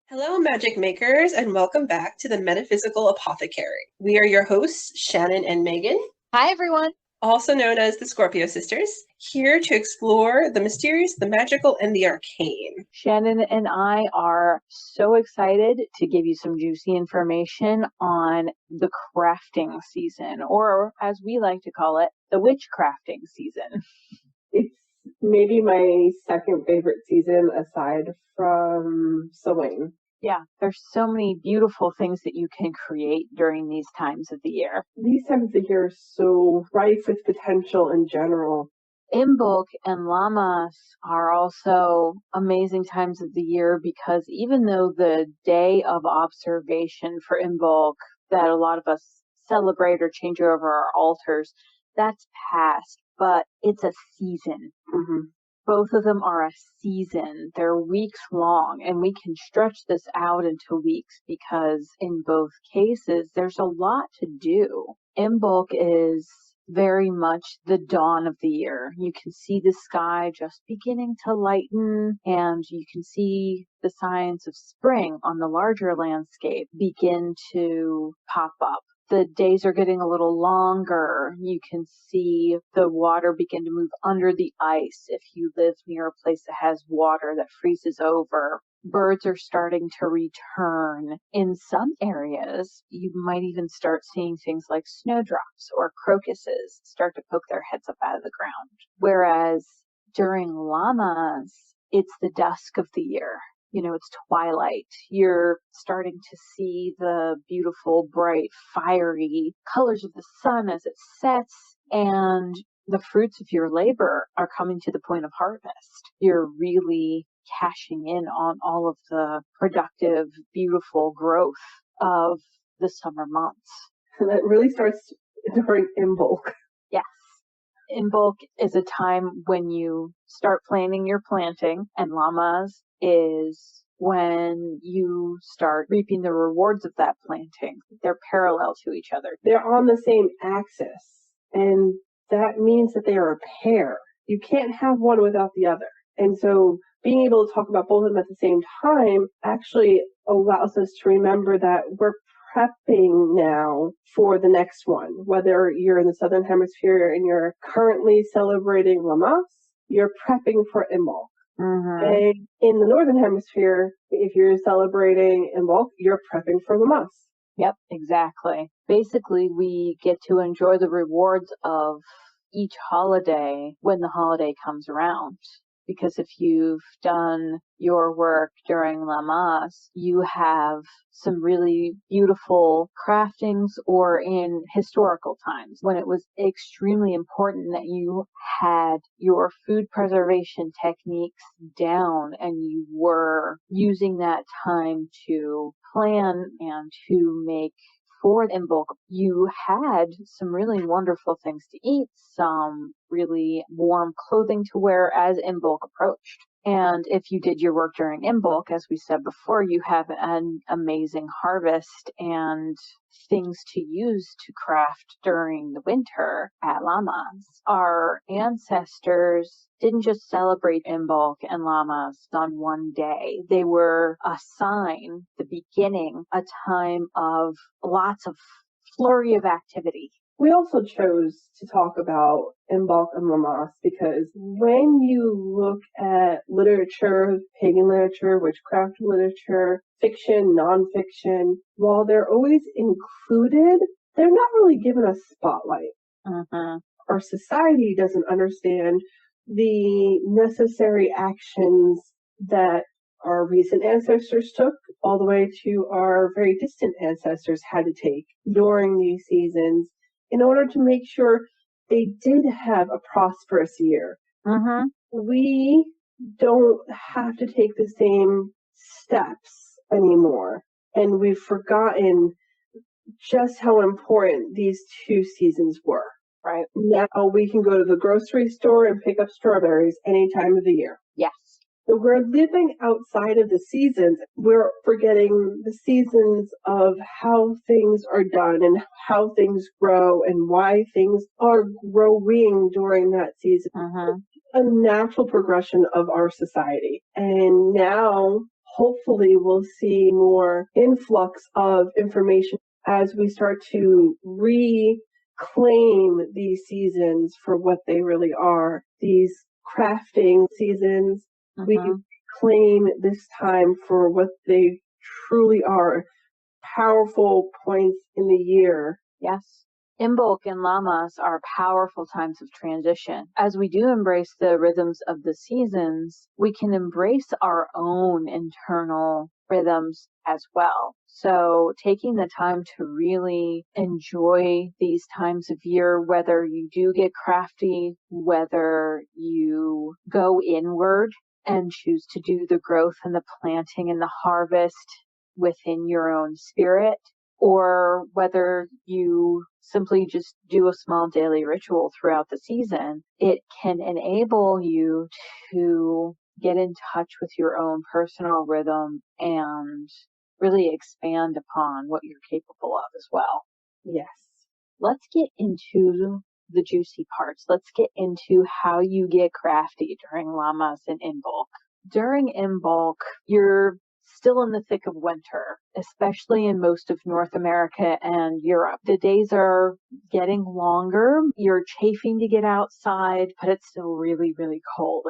Hello, magic makers, and welcome back to the Metaphysical Apothecary. We are your hosts, Shannon and Megan. Hi, everyone. Also known as the Scorpio Sisters, here to explore the mysterious, the magical, and the arcane. Shannon and I are so excited to give you some juicy information on the crafting season, or as we like to call it, the witch crafting season. It's maybe my second favorite season aside from sewing. Yeah, there's so many beautiful things that you can create during these times of the year. These times of the year are so rife with potential in general. Imbolc and Lammas are also amazing times of the year because even though the day of observation for Imbolc that a lot of us celebrate or change over our altars, that's past, but it's a season. Mm-hmm. Both of them are a season. They're weeks long, and we can stretch this out into weeks because in both cases, there's a lot to do. Imbolc is very much the dawn of the year. You can see the sky just beginning to lighten, and you can see the signs of spring on the larger landscape begin to pop up. The days are getting a little longer. You can see the water begin to move under the ice if you live near a place that has water that freezes over. Birds are starting to return. In some areas, you might even start seeing things like snowdrops or crocuses start to poke their heads up out of the ground. Whereas during Lammas, it's the dusk of the year. It's twilight. You're starting to see the beautiful, bright, fiery colors of the sun as it sets, and the fruits of your labor are coming to the point of harvest. You're really cashing in on all of the productive, beautiful growth of the summer months. And that really starts during Imbolc. Yes. Imbolc is a time when you start planning your planting, and Lammas is when you start reaping the rewards of that planting. They're parallel to each other. They're on the same axis, and that means that they are a pair. You can't have one without the other. And so being able to talk about both of them at the same time actually allows us to remember that we're prepping now for the next one. Whether you're in the Southern Hemisphere and you're currently celebrating Lammas, you're prepping for Imbolc. Mm-hmm. And in the Northern Hemisphere, if you're celebrating Imbolc, you're prepping for Lammas. Yep, exactly. Basically, we get to enjoy the rewards of each holiday when the holiday comes around. Because if you've done your work during Lammas, you have some really beautiful craftings, or in historical times when it was extremely important that you had your food preservation techniques down and you were using that time to plan and to make for Imbolc. You had some really wonderful things to eat, some really warm clothing to wear as Imbolc approached. And if you did your work during Imbolc, as we said before, you have an amazing harvest and things to use to craft during the winter at Lammas. Our ancestors didn't just celebrate Imbolc and Lammas on one day. They were a sign, the beginning, a time of lots of flurry of activity. We also chose to talk about Imbolc and Lammas because when you look at literature, pagan literature, witchcraft literature, fiction, nonfiction, while they're always included, they're not really given a spotlight. Mm-hmm. Our society doesn't understand the necessary actions that our recent ancestors took, all the way to our very distant ancestors had to take during these seasons in order to make sure they did have a prosperous year. Mm-hmm. We don't have to take the same steps anymore. And we've forgotten just how important these 2 seasons were. Right. Now we can go to the grocery store and pick up strawberries any time of the year. Yes. So we're living outside of the seasons. We're forgetting the seasons of how things are done and how things grow and why things are growing during that season. A natural progression of our society. And now, hopefully, we'll see more influx of information as we start to reclaim these seasons for what they really are. These crafting seasons, we claim this time for what they truly are, powerful points in the year. Yes. Imbolc and Lammas are powerful times of transition. As we do embrace the rhythms of the seasons, we can embrace our own internal rhythms as well. So taking the time to really enjoy these times of year, whether you do get crafty, whether you go inward and choose to do the growth and the planting and the harvest within your own spirit, or whether you simply just do a small daily ritual throughout the season, it can enable you to get in touch with your own personal rhythm and really expand upon what you're capable of as well. Yes. Let's get into the juicy parts. Let's get into how you get crafty during Lammas and Imbolc. During Imbolc, you're still in the thick of winter, especially in most of North America and Europe. The days are getting longer. You're chafing to get outside, but it's still really, really cold.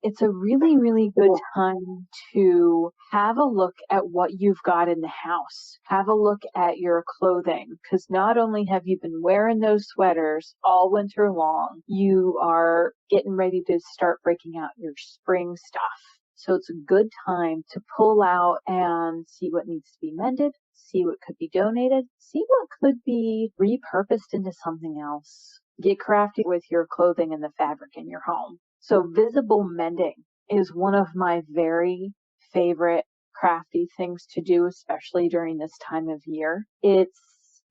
It's a really, really good time to have a look at what you've got in the house. Have a look at your clothing, because not only have you been wearing those sweaters all winter long, you are getting ready to start breaking out your spring stuff. So it's a good time to pull out and see what needs to be mended, see what could be donated, see what could be repurposed into something else. Get crafty with your clothing and the fabric in your home. So visible mending is one of my very favorite crafty things to do, especially during this time of year. It's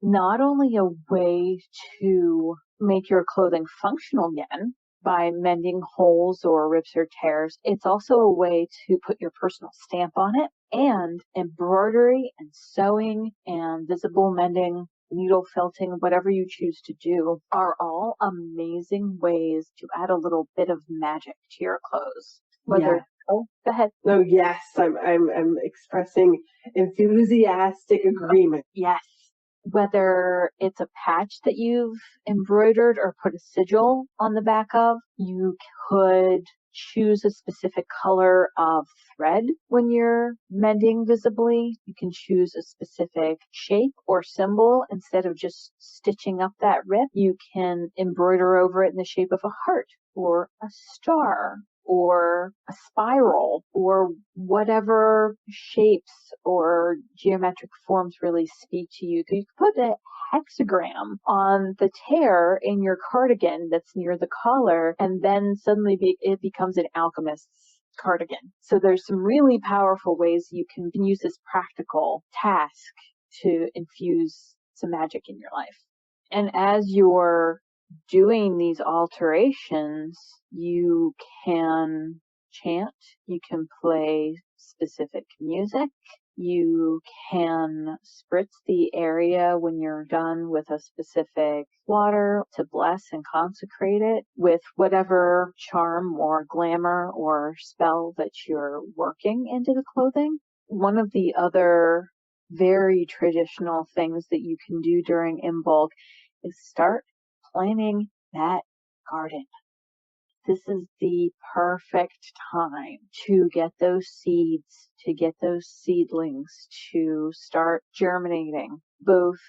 not only a way to make your clothing functional again, by mending holes or rips or tears, it's also a way to put your personal stamp on it. And embroidery and sewing and visible mending, needle felting, whatever you choose to do, are all amazing ways to add a little bit of magic to your clothes. Whether go ahead. No, yes, I'm expressing enthusiastic agreement. Yes. Whether it's a patch that you've embroidered or put a sigil on the back of, you could choose a specific color of thread when you're mending visibly. You can choose a specific shape or symbol. Instead of just stitching up that rip, you can embroider over it in the shape of a heart or a star or a spiral or whatever shapes or geometric forms really speak to you. You can put a hexagram on the tear in your cardigan that's near the collar, and then suddenly it becomes an alchemist's cardigan. So there's some really powerful ways you can use this practical task to infuse some magic in your life. And as you're doing these alterations, you can chant, you can play specific music, you can spritz the area when you're done with a specific water to bless and consecrate it with whatever charm or glamour or spell that you're working into the clothing. One of the other very traditional things that you can do during Imbolc is start planting that garden. This is the perfect time to get those seeds, to get those seedlings to start germinating, both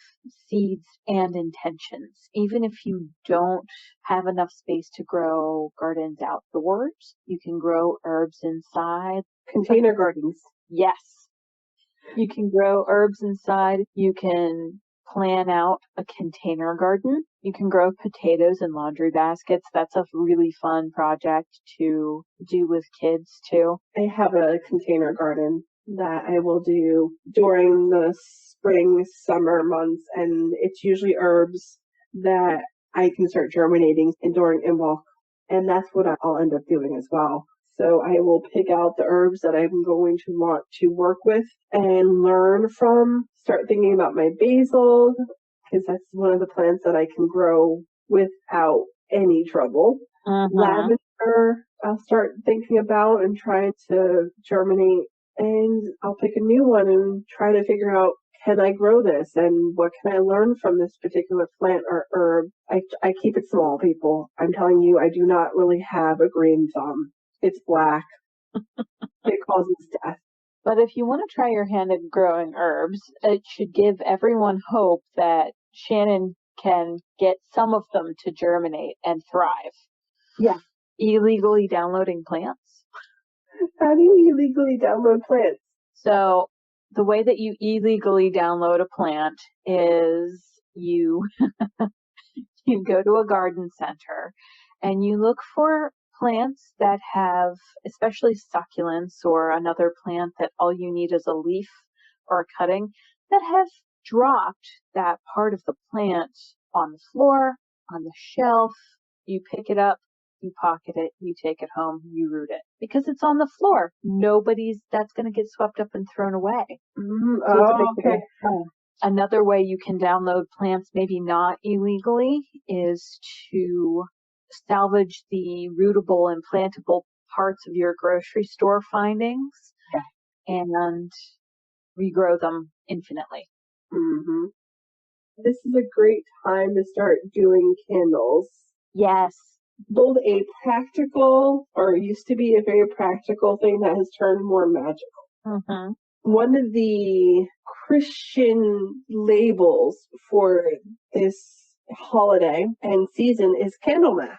seeds and intentions. Even if you don't have enough space to grow gardens outdoors, you can grow herbs inside. Container gardens. Yes. You can grow herbs inside. You can plan out a container garden. You can grow potatoes in laundry baskets. That's a really fun project to do with kids too. I have a container garden. that I will do during the spring, summer months, and it's usually herbs that I can start germinating and during Imbolc, and that's what I'll end up doing as well. So I will pick out the herbs that I'm going to want to work with and learn from, start thinking about my basil, because that's one of the plants that I can grow without any trouble. Lavender, I'll start thinking about and try to germinate, and I'll pick a new one and try to figure out, can I grow this and what can I learn from this particular plant or herb? I keep it small, people. I'm telling you, I do not really have a green thumb. It's black. It causes death. But if you want to try your hand at growing herbs, it should give everyone hope that Shannon can get some of them to germinate and thrive. Yeah. Illegally downloading plants. How do you illegally download plants? So the way that you illegally download a plant is you go to a garden center and you look for plants that have, especially succulents or another plant that all you need is a leaf or a cutting, that have dropped that part of the plant on the floor, on the shelf. You pick it up, you pocket it, you take it home, you root it. Because it's on the floor. That's going to get swept up and thrown away. Okay. Another way you can download plants, maybe not illegally, is to salvage the rootable and plantable parts of your grocery store findings and regrow them infinitely. Mm-hmm. This is a great time to start doing candles. Yes. Both a practical, or used to be a very practical thing that has turned more magical. Mm-hmm. One of the Christian labels for this holiday and season is Candlemas.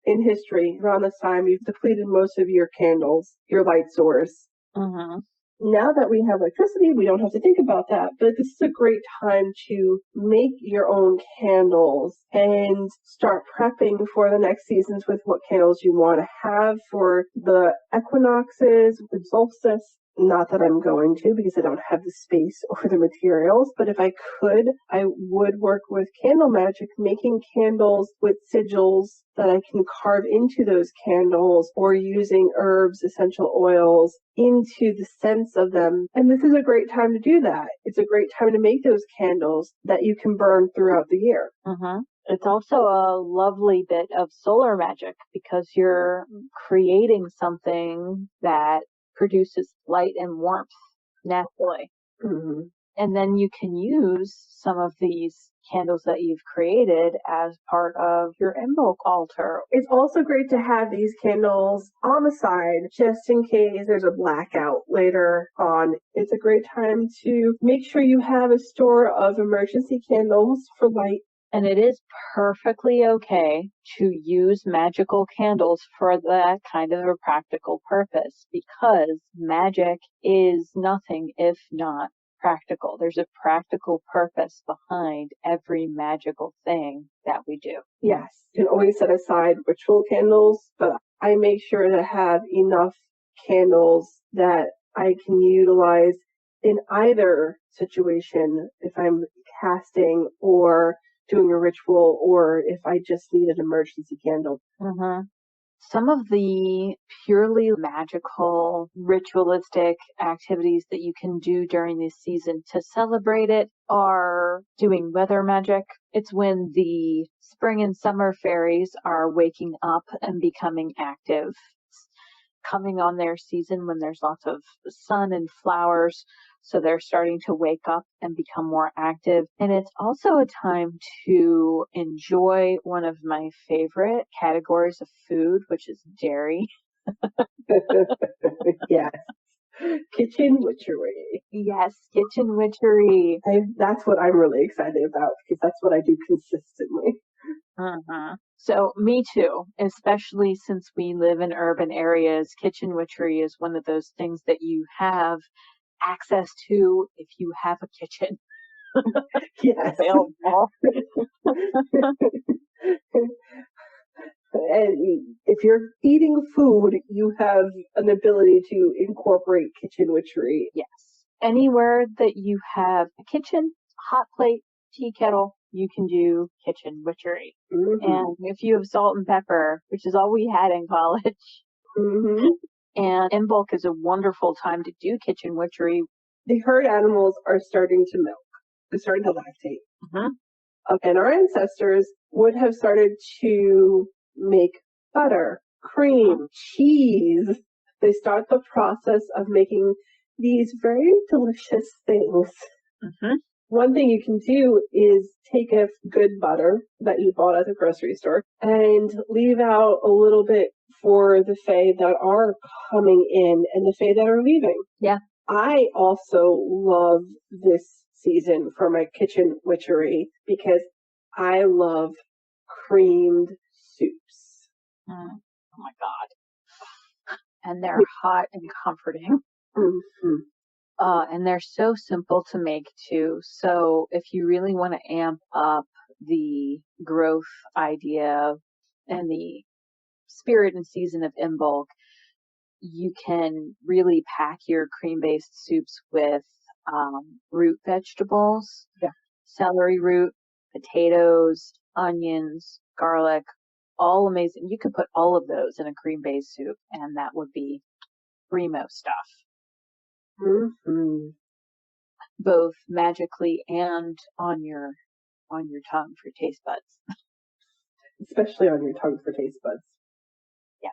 In history, around this time, you've depleted most of your candles, your light source. Mm-hmm. Now that we have electricity, we don't have to think about that. But this is a great time to make your own candles and start prepping for the next seasons with what candles you want to have for the equinoxes, the solstice. Not that I'm going to, because I don't have the space or the materials, but if I could, I would work with candle magic, making candles with sigils that I can carve into those candles, or using herbs, essential oils into the scents of them. And this is a great time to do that. It's a great time to make those candles that you can burn throughout the year. Mm-hmm. It's also a lovely bit of solar magic, because you're creating something that produces light and warmth naturally. Mm-hmm. And then you can use some of these candles that you've created as part of your Imbolc altar. It's also great to have these candles on the side just in case there's a blackout later on. It's a great time to make sure you have a store of emergency candles for light. And it is perfectly okay to use magical candles for that kind of a practical purpose, because magic is nothing if not practical. There's a practical purpose behind every magical thing that we do. Yes, you can always set aside ritual candles, but I make sure to have enough candles that I can utilize in either situation, if I'm casting or doing a ritual, or if I just need an emergency candle. Mm-hmm. Some of the purely magical, ritualistic activities that you can do during this season to celebrate it are doing weather magic. It's when the spring and summer fairies are waking up and becoming active, coming on their season when there's lots of sun and flowers. So they're starting to wake up and become more active. And it's also a time to enjoy one of my favorite categories of food, which is dairy. Yes. Kitchen witchery. Yes, kitchen witchery. That's what I'm really excited about, because that's what I do consistently. Mm-hmm. So me too, especially since we live in urban areas. Kitchen witchery is one of those things that you have access to if you have a kitchen. Yes. Available. And if you're eating food, you have an ability to incorporate kitchen witchery. Yes. Anywhere that you have a kitchen, hot plate, tea kettle, you can do kitchen witchery. Mm-hmm. And if you have salt and pepper, which is all we had in college, Mm-hmm. and Imbolc is a wonderful time to do kitchen witchery. The herd animals are starting to milk. They're starting to lactate. Mm-hmm. And our ancestors would have started to make butter, cream, cheese. They start the process of making these very delicious things. Mm-hmm. One thing you can do is take a good butter that you bought at the grocery store and leave out a little bit for the fae that are coming in and the fae that are leaving. Yeah. I also love this season for my kitchen witchery because I love creamed soups. Oh my God. And they're hot and comforting. Mm-hmm. And they're so simple to make too. So if you really want to amp up the growth idea and the spirit and season of Imbolc, you can really pack your cream-based soups with root vegetables, celery root, potatoes, onions, garlic, all amazing. You could put all of those in a cream-based soup, and that would be primo stuff. Mm-hmm. Both magically and on your tongue for taste buds. Especially on your tongue for taste buds. Yes.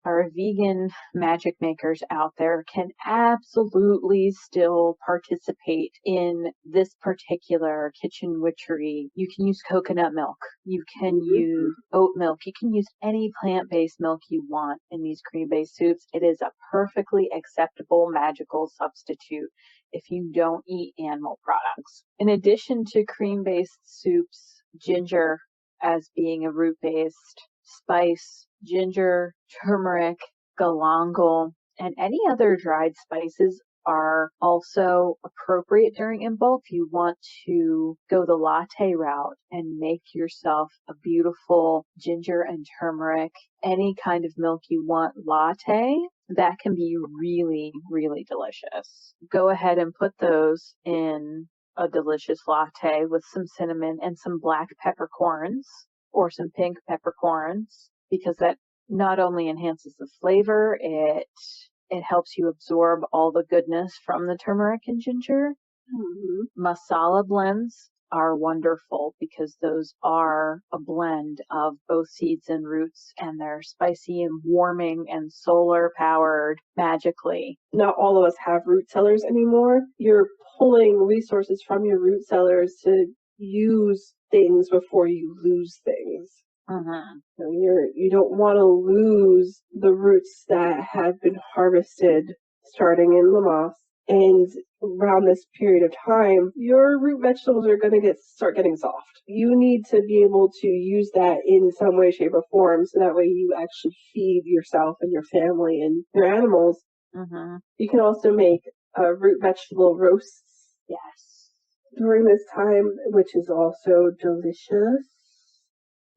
Our vegan magic makers out there can absolutely still participate in this particular kitchen witchery. You can use coconut milk. You can use oat milk. You can use any plant-based milk you want in these cream-based soups. It is a perfectly acceptable magical substitute if you don't eat animal products. In addition to cream-based soups, ginger as being a root-based spice, ginger, turmeric, galangal, and any other dried spices are also appropriate during Imbolc. If you want to go the latte route and make yourself a beautiful ginger and turmeric, any kind of milk you want latte, that can be really, really delicious. Go ahead and put those in a delicious latte with some cinnamon and some black peppercorns or some pink peppercorns, because that not only enhances the flavor, it helps you absorb all the goodness from the turmeric and ginger. Mm-hmm. Masala blends are wonderful because those are a blend of both seeds and roots, and they're spicy and warming and solar powered magically. Not all of us have root cellars anymore. You're pulling resources from your root cellars to use things before you lose things. Mm-hmm. So you don't want to lose the roots that have been harvested starting in Lammas. And around this period of time, your root vegetables are going to start getting soft. You need to be able to use that in some way, shape, or form, so that way you actually feed yourself and your family and your animals. Mm-hmm. You can also make root vegetable roasts. Yes. During this time, which is also delicious.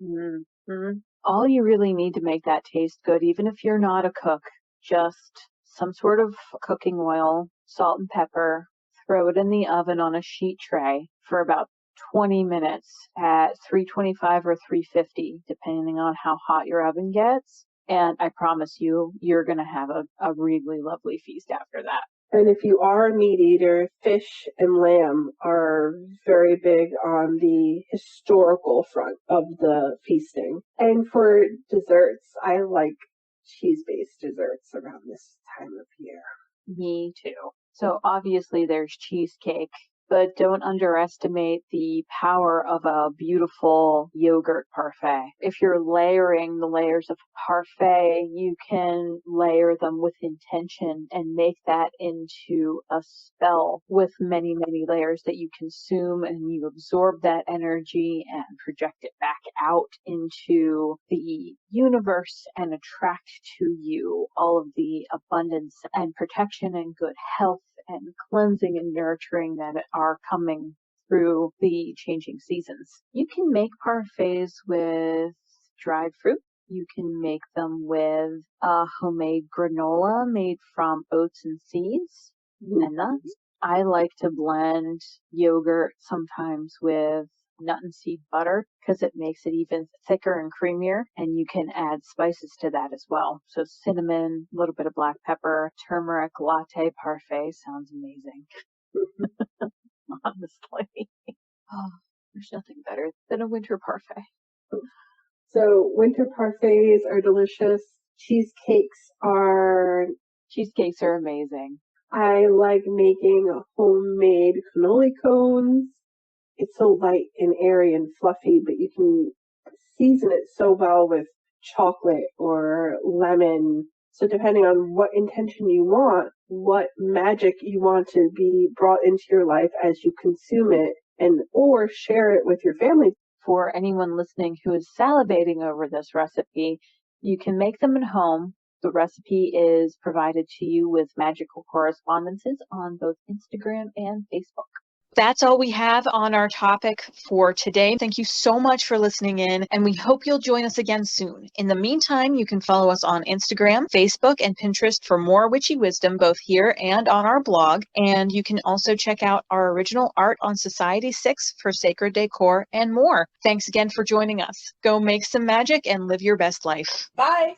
Mm-hmm. All you really need to make that taste good, even if you're not a cook, just some sort of cooking oil, salt and pepper, throw it in the oven on a sheet tray for about 20 minutes at 325 or 350, depending on how hot your oven gets. And I promise you, you're going to have a really lovely feast after that. And if you are a meat eater, fish and lamb are very big on the historical front of the feasting. And for desserts, I like cheese-based desserts around this time of year. Me too. So obviously there's cheesecake, but don't underestimate the power of a beautiful yogurt parfait. If you're layering the layers of parfait, you can layer them with intention and make that into a spell with many, many layers that you consume, and you absorb that energy and project it back out into the universe and attract to you all of the abundance and protection and good health and cleansing and nurturing that are coming through the changing seasons. You can make parfaits with dried fruit. You can make them with a homemade granola made from oats and seeds and nuts. I like to blend yogurt sometimes with nut and seed butter because it makes it even thicker and creamier, and you can add spices to that as well. So cinnamon, a little bit of black pepper, turmeric, latte parfait sounds amazing. Honestly. Oh, there's nothing better than a winter parfait. So winter parfaits are delicious. Cheesecakes are amazing. I like making homemade cannoli cones. It's so light and airy and fluffy, but you can season it so well with chocolate or lemon. So depending on what intention you want, what magic you want to be brought into your life as you consume it, and or share it with your family. For anyone listening who is salivating over this recipe, you can make them at home. The recipe is provided to you with magical correspondences on both Instagram and Facebook. That's all we have on our topic for today. Thank you so much for listening in, and we hope you'll join us again soon. In the meantime, you can follow us on Instagram, Facebook, and Pinterest for more witchy wisdom, both here and on our blog. And you can also check out our original art on Society 6 for sacred decor and more. Thanks again for joining us. Go make some magic and live your best life. Bye.